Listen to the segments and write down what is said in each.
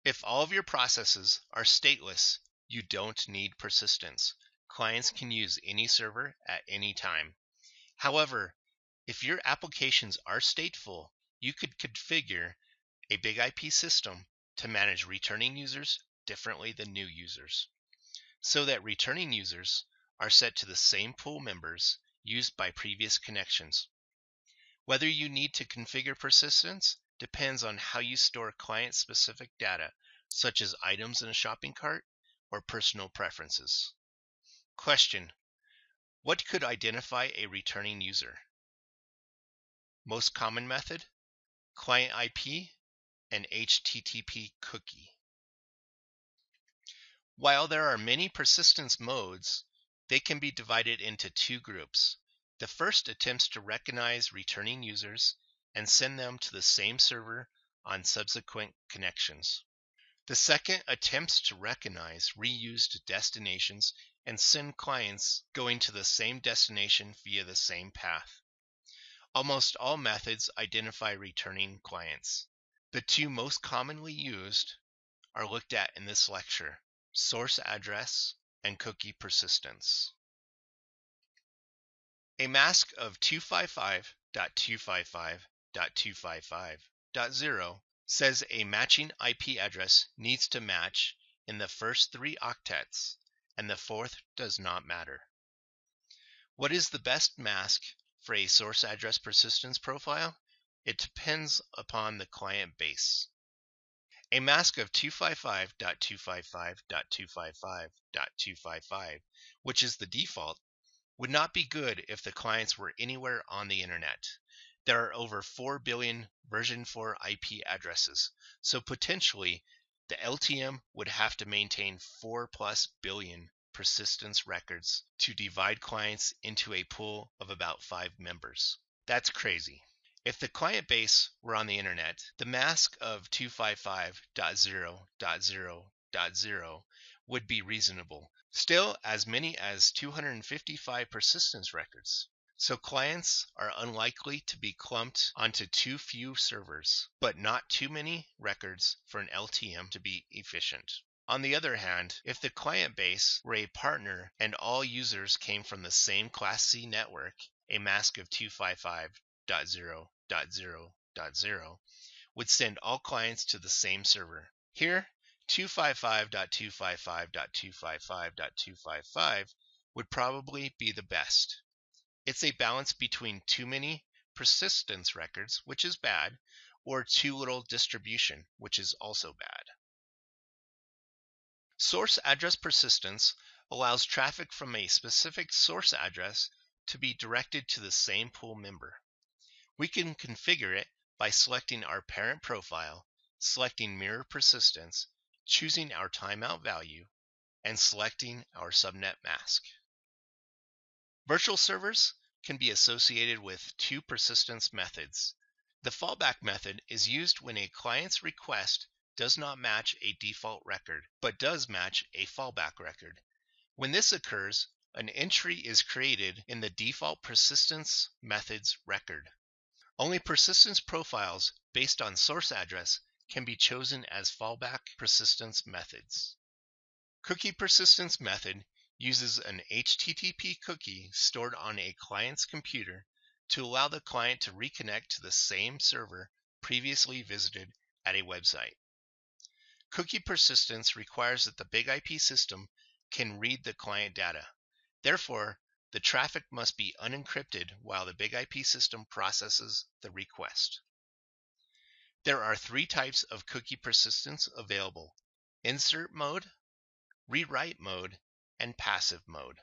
If all of your processes are stateless, you don't need persistence. Clients can use any server at any time. However, if your applications are stateful, you could configure a big IP system to manage returning users differently than new users, so that returning users are set to the same pool members used by previous connections. Whether you need to configure persistence depends on how you store client-specific data, such as items in a shopping cart or personal preferences. Question: what could identify a returning user? Most common method: client IP and HTTP cookie. While there are many persistence modes, they can be divided into two groups. The first attempts to recognize returning users and send them to the same server on subsequent connections. The second attempts to recognize reused destinations and send clients going to the same destination via the same path. Almost all methods identify returning clients. The two most commonly used are looked at in this lecture: source address and cookie persistence. A mask of 255.255.255.0 says a matching IP address needs to match in the first 3 octets, and the fourth does not matter. What is the best mask for a source address persistence profile? It depends upon the client base. A mask of 255.255.255.255, which is the default, would not be good if the clients were anywhere on the internet. There are over 4 billion version 4 IP addresses, so potentially the LTM would have to maintain 4+ billion persistence records to divide clients into a pool of about 5 members. That's crazy. If the client base were on the internet, the mask of 255.0.0.0 would be reasonable. Still, as many as 255 persistence records. So clients are unlikely to be clumped onto too few servers, but not too many records for an LTM to be efficient. On the other hand, if the client base were a partner and all users came from the same Class C network, a mask of 255.0.0.0 would send all clients to the same server. Here, 255.255.255.255 would probably be the best. It's a balance between too many persistence records, which is bad, or too little distribution, which is also bad. Source address persistence allows traffic from a specific source address to be directed to the same pool member. We can configure it by selecting our parent profile, selecting mirror persistence, choosing our timeout value, and selecting our subnet mask. Virtual servers can be associated with 2 persistence methods. The fallback method is used when a client's request does not match a default record, but does match a fallback record. When this occurs, an entry is created in the default persistence method's record. Only persistence profiles based on source address can be chosen as fallback persistence methods. Cookie persistence method uses an HTTP cookie stored on a client's computer to allow the client to reconnect to the same server previously visited at a website. Cookie persistence requires that the big IP system can read the client data. Therefore, the traffic must be unencrypted while the big IP system processes the request. There are 3 types of cookie persistence available: insert mode, rewrite mode, and passive mode.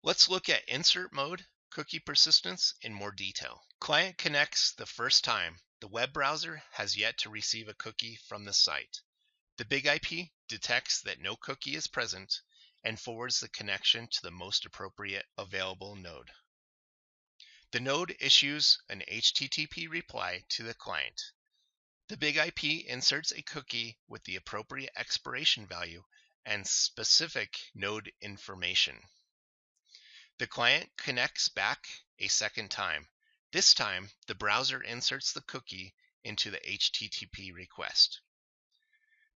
Let's look at insert mode cookie persistence in more detail. Client connects the first time. The web browser has yet to receive a cookie from the site. The big IP detects that no cookie is present and forwards the connection to the most appropriate available node. The node issues an HTTP reply to the client. The big IP inserts a cookie with the appropriate expiration value and specific node information. The client connects back a second time. This time, the browser inserts the cookie into the HTTP request.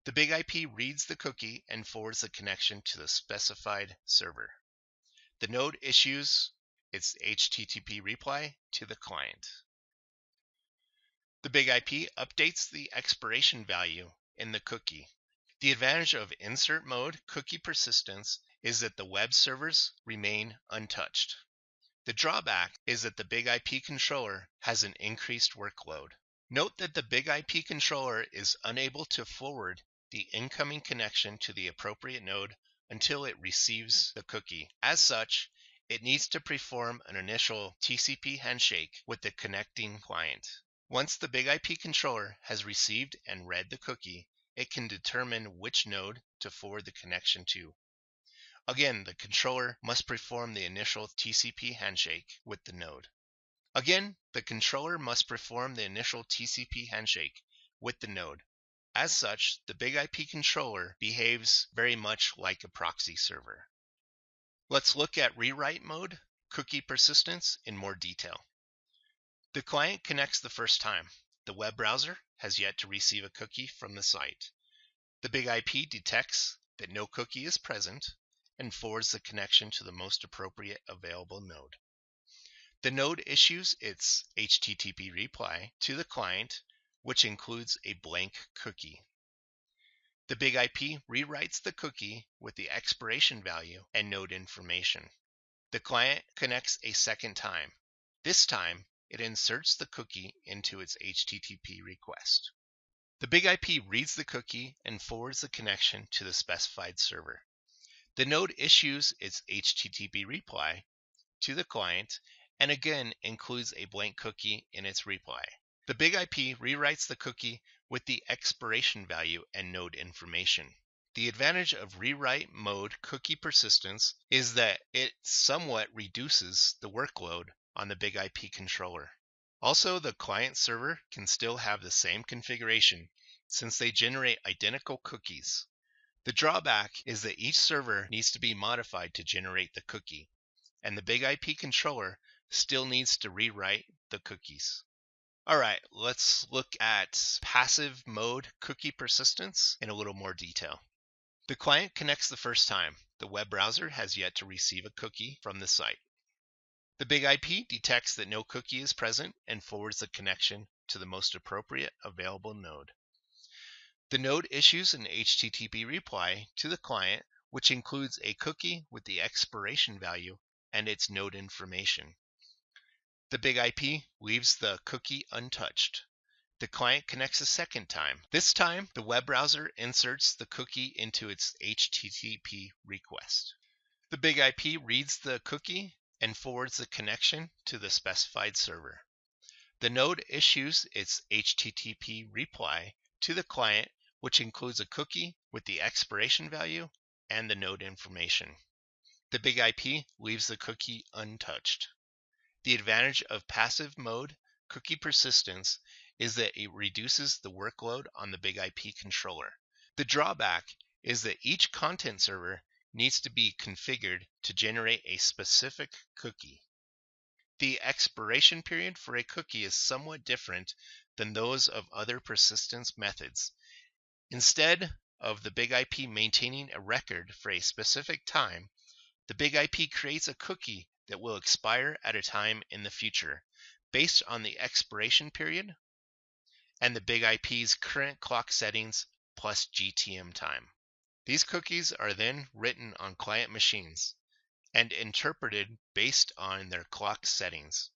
The big IP reads the cookie and forwards the connection to the specified server. The node issues its HTTP reply to the client. The big IP updates the expiration value in the cookie. The advantage of insert mode cookie persistence is that the web servers remain untouched. The drawback is that the big IP controller has an increased workload. Note that the big IP controller is unable to forward the incoming connection to the appropriate node until it receives the cookie. As such, it needs to perform an initial TCP handshake with the connecting client. Once the big IP controller has received and read the cookie, it can determine which node to forward the connection to. Again, the controller must perform the initial TCP handshake with the node. As such, the big IP controller behaves very much like a proxy server. Let's look at rewrite mode, cookie persistence, in more detail. The client connects the first time. The web browser has yet to receive a cookie from the site. The big IP detects that no cookie is present and forwards the connection to the most appropriate available node. The node issues its HTTP reply to the client, which includes a blank cookie. The big IP rewrites the cookie with the expiration value and node information. The client connects a second time. This time, it inserts the cookie into its HTTP request. The big IP reads the cookie and forwards the connection to the specified server. The node issues its HTTP reply to the client and again includes a blank cookie in its reply. The big IP rewrites the cookie with the expiration value and node information. The advantage of rewrite mode cookie persistence is that it somewhat reduces the workload on the big IP controller. Also, the client server can still have the same configuration since they generate identical cookies. The drawback is that each server needs to be modified to generate the cookie, and the big IP controller still needs to rewrite the cookies. All right, let's look at passive mode cookie persistence in a little more detail. The client connects the first time. The web browser has yet to receive a cookie from the site. The big IP detects that no cookie is present and forwards the connection to the most appropriate available node. The node issues an HTTP reply to the client, which includes a cookie with the expiration value and its node information. The big IP leaves the cookie untouched. The client connects a second time. This time, the web browser inserts the cookie into its HTTP request. The big IP reads the cookie and forwards the connection to the specified server. The node issues its HTTP reply to the client, which includes a cookie with the expiration value and the node information. The big IP leaves the cookie untouched. The advantage of passive mode cookie persistence is that it reduces the workload on the big IP controller. The drawback is that each content server needs to be configured to generate a specific cookie. The expiration period for a cookie is somewhat different than those of other persistence methods. Instead of the big IP maintaining a record for a specific time, the big IP creates a cookie that will expire at a time in the future based on the expiration period and the big IP's current clock settings plus GTM time. These cookies are then written on client machines and interpreted based on their clock settings.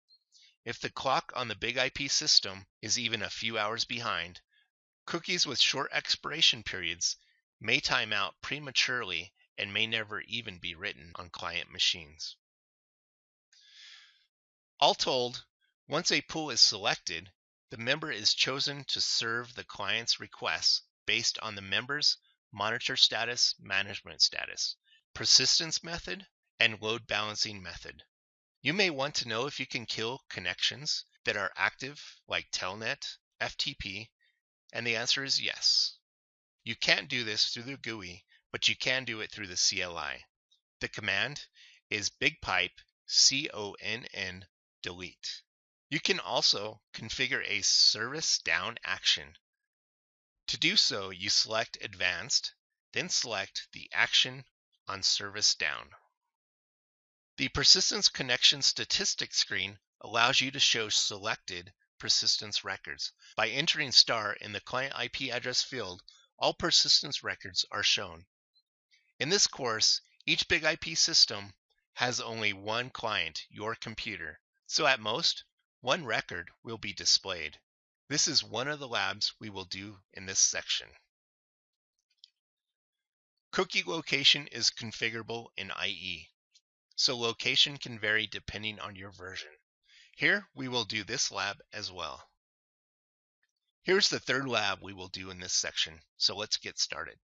If the clock on the big IP system is even a few hours behind, cookies with short expiration periods may time out prematurely and may never even be written on client machines. All told, once a pool is selected, the member is chosen to serve the client's requests based on the member's monitor status, management status, persistence method, and load balancing method. You may want to know if you can kill connections that are active like Telnet, FTP, and the answer is yes. You can't do this through the GUI, but you can do it through the CLI. The command is bigpipe CONN delete. You can also configure a service down action. To do so, you select Advanced, then select the action on Service Down. The Persistence Connection Statistics screen allows you to show selected persistence records. By entering star in the client IP address field, all persistence records are shown. In this course, each big IP system has only one client, your computer, so at most, one record will be displayed. This is one of the labs we will do in this section. Cookie location is configurable in IE, so location can vary depending on your version. Here, we will do this lab as well. Here's the third lab we will do in this section, so let's get started.